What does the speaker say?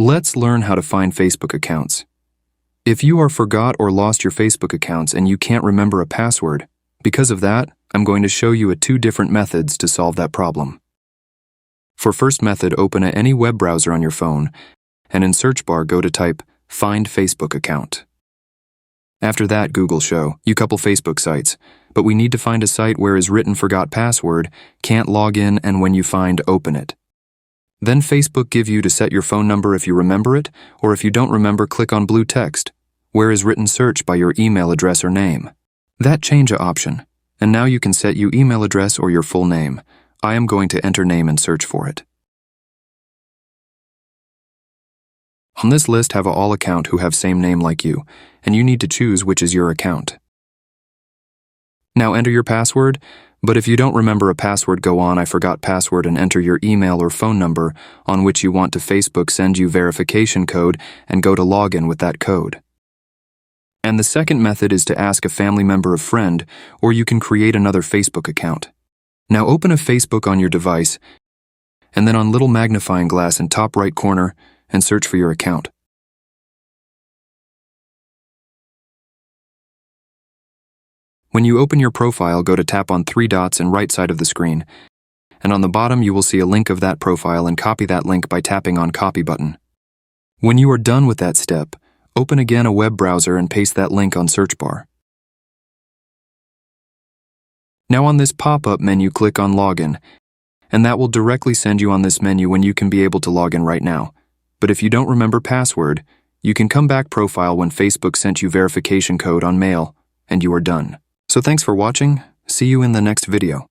Let's learn how to find Facebook accounts. If you are forgot or lost your Facebook accounts and you can't remember a password, because of that, I'm going to show you 2 different methods to solve that problem. For first method, open any web browser on your phone, and in search bar go to type Find Facebook Account. After that, Google show you couple Facebook sites, but we need to find a site where is written forgot password, can't log in, and when you find, open it. Then Facebook give you to set your phone number if you remember it, or if you don't remember, click on blue text, where is written search by your email address or name. That change a option, and now you can set your email address or your full name. I am going to enter name and search for it. On this list have all account who have same name like you, and you need to choose which is your account. Now enter your password, but if you don't remember a password, go on I forgot password and enter your email or phone number on which you want to Facebook send you verification code and go to login with that code. And the second method is to ask a family member or friend, or you can create another Facebook account. Now open a Facebook on your device, and then on little magnifying glass in top right corner, and search for your account. When you open your profile, go to tap on 3 dots in right side of the screen, and on the bottom you will see a link of that profile and copy that link by tapping on copy button. When you are done with that step, open again a web browser and paste that link on search bar. Now on this pop-up menu, click on Login, and that will directly send you on this menu when you can be able to log in right now. But if you don't remember password, you can come back profile when Facebook sent you verification code on mail, and you are done. So thanks for watching. See you in the next video.